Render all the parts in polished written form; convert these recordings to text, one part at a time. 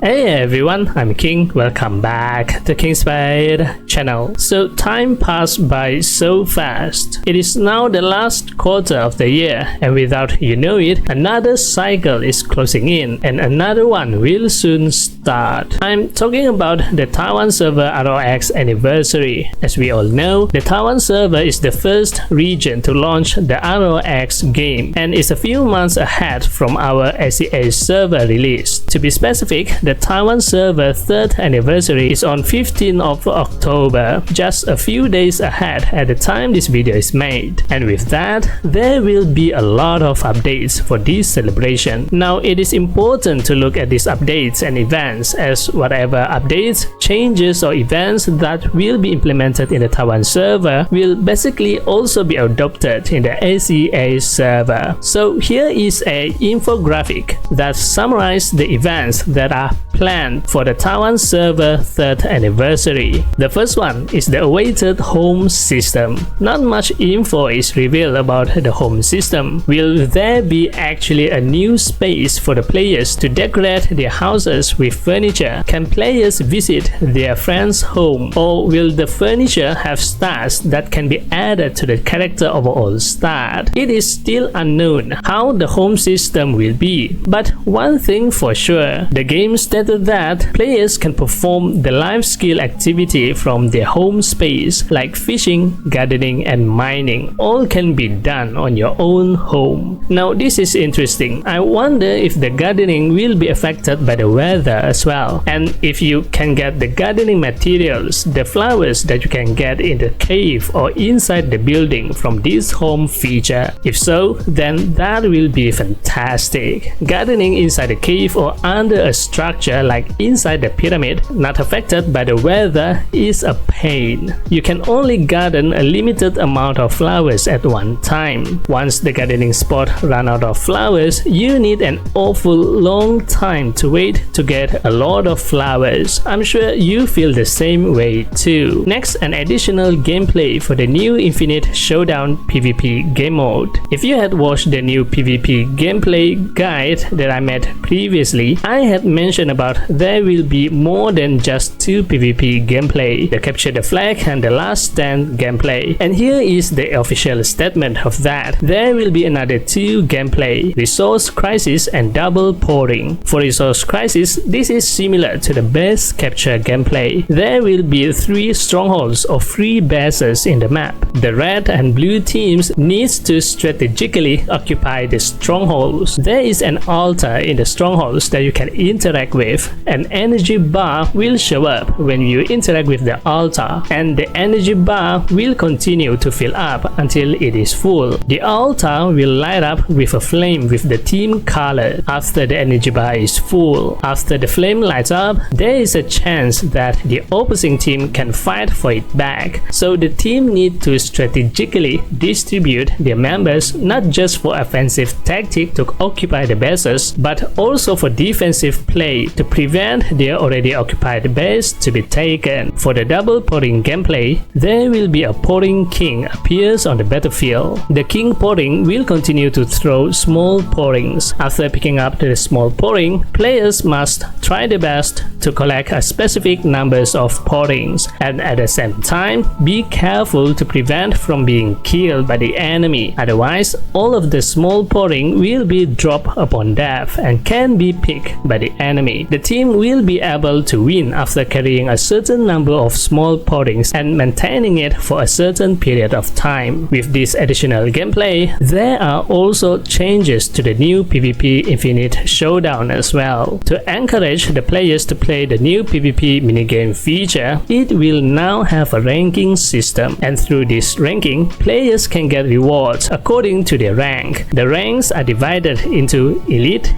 Hey everyone, I'm King. Welcome back to Kingspade channel. So time passed by so fast. It is now the last quarter of the year, and without you know it, another cycle is closing in and another one will soon start. I'm talking about the Taiwan server ROX anniversary. As we all know, the Taiwan server is the first region to launch the ROX game and is a few months ahead from our ACA server release. To be specific, the Taiwan server 3rd anniversary is on 15th of October, just a few days ahead at the time this video is made. And with that, there will be a lot of updates for this celebration. Now, it is important to look at these updates and events, as whatever updates, changes or events that will be implemented in the Taiwan server will basically also be adopted in the ACA server. So here is an infographic that summarizes the events that are planned for the Taiwan server 3rd anniversary. The first one is the awaited home system. Not much info is revealed about the home system. Will there be actually a new space for the players to decorate their houses with furniture? Can players visit their friend's home? Or will the furniture have stats that can be added to the character overall stat? It is still unknown how the home system will be, but one thing for sure, the game stated that players can perform the life skill activity from their home space, like fishing, gardening and mining. All can be done on your own home. Now this is interesting. I wonder if the gardening will be affected by the weather as well, and if you can get the gardening materials, the flowers that you can get in the cave or inside the building from this home feature. If so, then that will be fantastic. Gardening inside a cave or under a structure like inside the pyramid, not affected by the weather, is a pain. You can only garden a limited amount of flowers at one time. Once the gardening spot run out of flowers, you need an awful long time to wait to get a lot of flowers. I'm sure you feel the same way too. Next, an additional gameplay for the new Infinite Showdown PvP game mode. If you had watched the new PvP gameplay guide that I made previously, I had mentioned about there will be more than just 2 PvP gameplay, the Capture the Flag and the Last Stand gameplay. And here is the official statement of that. There will be another 2 gameplay, Resource Crisis and Double Pouring. For Resource Crisis, this is similar to the base capture gameplay. There will be 3 strongholds or 3 bases in the map. The red and blue teams needs to strategically occupy the strongholds. There is an altar in the strongholds that you can interact with. An energy bar will show up when you interact with the altar, and the energy bar will continue to fill up until it is full. The altar will light up with a flame with the team color after the energy bar is full. After the flame lights up, there is a chance that the opposing team can fight for it back. So the team need to strategically distribute their members, not just for offensive tactic to occupy the bases, but also for defensive play to prevent their already occupied base to be taken. For the double pouring gameplay, there will be a pouring king appears on the battlefield. The king pouring will continue to throw small pourings. After picking up the small pouring, players must try their best to collect a specific numbers of pourings, and at the same time be careful to prevent from being killed by the enemy. Otherwise, all of the small pouring will be dropped upon death and can be picked by the enemy. The team will be able to win after carrying a certain number of small pourings and maintaining it for a certain period of time. With this additional gameplay, there are also changes to the new PvP Infinite Showdown as well. To encourage the players to play the new PvP minigame feature, it will now have a ranking system, and through this ranking, players can get rewards according to their rank. The ranks are divided into Elite,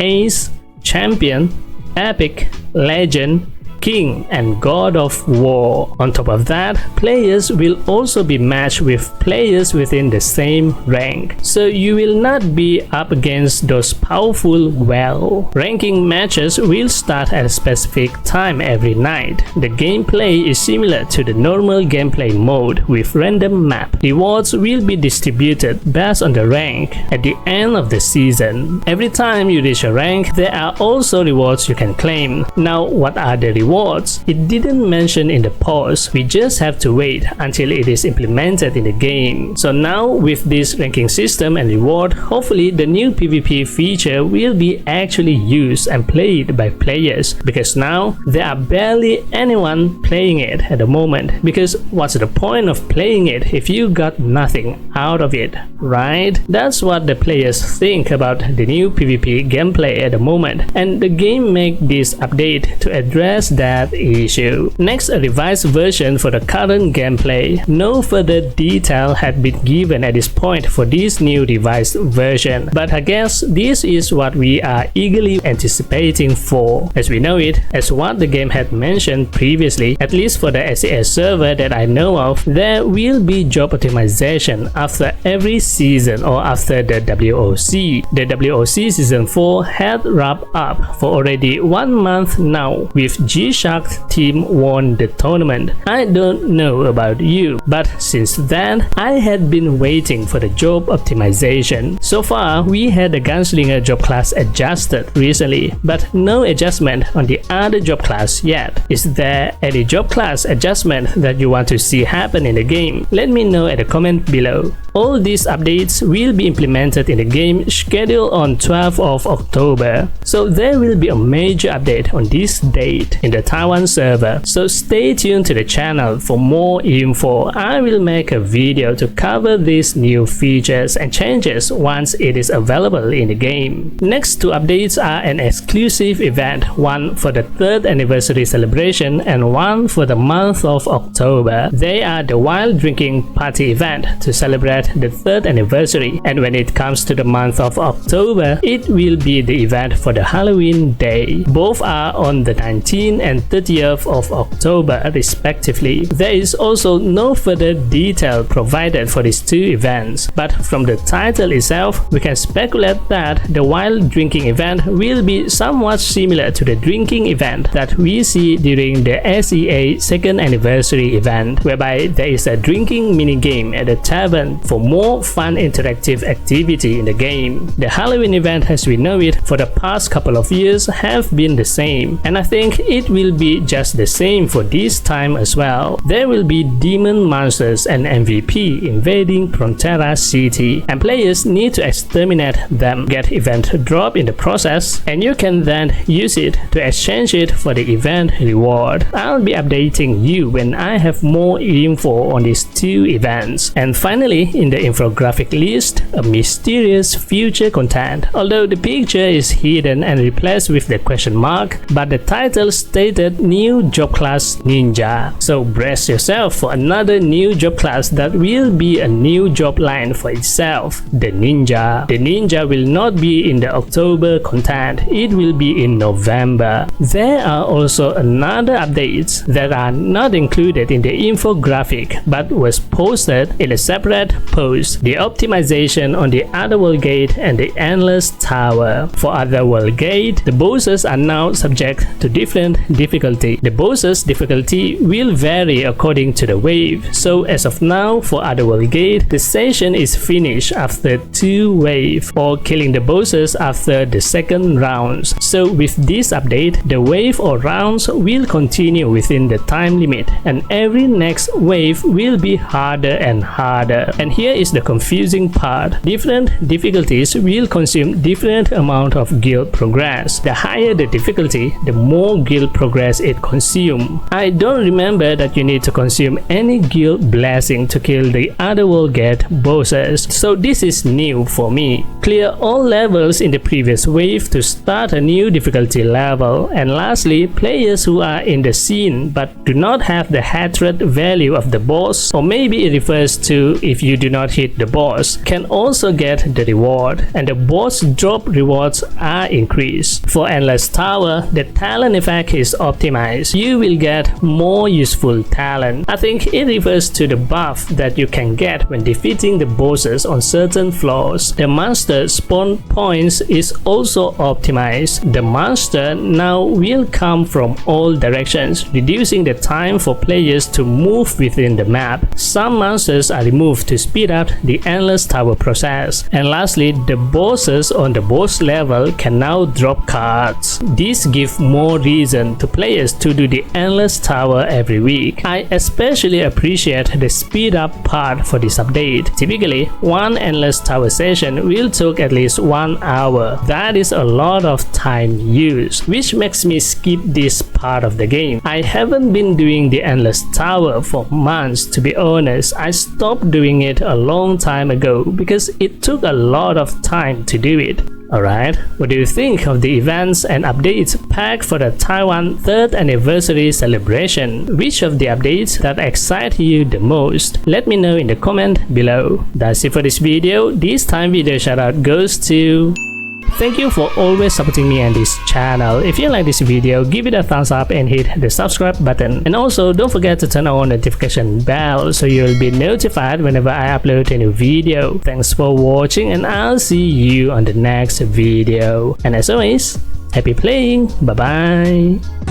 Ace, Champion, Epic, Legend, King and God of War. On top of that, players will also be matched with players within the same rank, so you will not be up against those powerful well. Ranking matches will start at a specific time every night. The gameplay is similar to the normal gameplay mode with random map. Rewards will be distributed based on the rank at the end of the season. Every time you reach a rank, there are also rewards you can claim. Now, what are the rewards? It didn't mention in the post. We just have to wait until it is implemented in the game. So now with this ranking system and reward, hopefully the new PvP feature will be actually used and played by players, because now there are barely anyone playing it at the moment, because what's the point of playing it if you got nothing out of it, right? That's what the players think about the new PvP gameplay at the moment, and the game make this update to address that issue. Next, a revised version for the current gameplay. No further detail had been given at this point for this new revised version, but I guess this is what we are eagerly anticipating for, as we know it, as what the game had mentioned previously. At least for the SES server that I know of, there will be job optimization after every season or after the WOC. The WOC Season 4 had wrapped up for already 1 month now, with G-Shock team won the tournament. I don't know about you, but since then I had been waiting for the job optimization. So far we had the Gunslinger job class adjusted recently, but no adjustment on the other job class yet. Is there any job class adjustment that you want to see happen in the game? Let me know at the comment below. All these updates will be implemented in the game scheduled on 12th of October, so there will be a major update on this date in the Taiwan server, so stay tuned to the channel for more info. I will make a video to cover these new features and changes once it is available in the game. Next two updates are an exclusive event, one for the 3rd anniversary celebration and one for the month of October. They are the Wild Drinking Party event to celebrate the 3rd anniversary, and when it comes to the month of October, it will be the event for the Halloween day. Both are on the 19th and 30th of October respectively. There is also no further detail provided for these two events, but from the title itself we can speculate that the Wild Drinking event will be somewhat similar to the drinking event that we see during the SEA 2nd anniversary event, whereby there is a drinking minigame at the tavern for more fun interactive activity in the game. The Halloween event as we know it for the past couple of years have been the same, and I think it will be just the same for this time as well. There will be demon monsters and MVP invading Frontera City, and players need to exterminate them, get event drop in the process, and you can then use it to exchange it for the event reward. I'll be updating you when I have more info on these two events. And finally, in the infographic list, a mysterious future content. Although the picture is hidden and replaced with the question mark, but the title stated new job class Ninja. So brace yourself for another new job class that will be a new job line for itself, the Ninja. The Ninja will not be in the October content, it will be in November. There are also another updates that are not included in the infographic but was posted in a separate post. The optimization on the Otherworld Gate and the Endless Tower. For Otherworld Gate, the bosses are now subject to different difficulty. The bosses difficulty will vary according to the wave, so as of now for Otherworld Gate, the session is finished after 2 waves, or killing the bosses after the 2nd rounds. So with this update, the wave or rounds will continue within the time limit, and every next wave will be harder and harder. And here is the confusing part. Different difficulties will consume different amount of guild progress. The higher the difficulty, the more guild progress it consumes. I don't remember that you need to consume any guild blessing to kill the Otherworld Gate bosses, so this is new for me. Clear all levels in the previous wave to start a new difficulty level. And lastly, players who are in the scene but do not have the hatred value of the boss, or maybe it refers to if you do not hit the boss, can also get the reward, and the boss drop rewards are increased. For Endless Tower, the talent effect is is optimized, you will get more useful talent. I think it refers to the buff that you can get when defeating the bosses on certain floors. The monster spawn points is also optimized. The monster now will come from all directions, reducing the time for players to move within the map. Some monsters are removed to speed up the endless tower process. And lastly, the bosses on the boss level can now drop cards. This gives more reason to players to do the endless tower every week. I especially appreciate the speed up part for this update. Typically, one endless tower session will take at least 1 hour. That is a lot of time used, which makes me skip this part of the game. I haven't been doing the endless tower for months, to be honest. I stopped doing it a long time ago because it took a lot of time to do it. Alright, what do you think of the events and updates packed for the Taiwan 3rd anniversary celebration? Which of the updates that excite you the most? Let me know in the comment below. That's it for this video. This time video shoutout goes to... Thank you for always supporting me and this channel. If you like this video, give it a thumbs up and hit the subscribe button. And also don't forget to turn on notification bell so you'll be notified whenever I upload a new video. Thanks for watching and I'll see you on the next video. And as always, happy playing. Bye bye.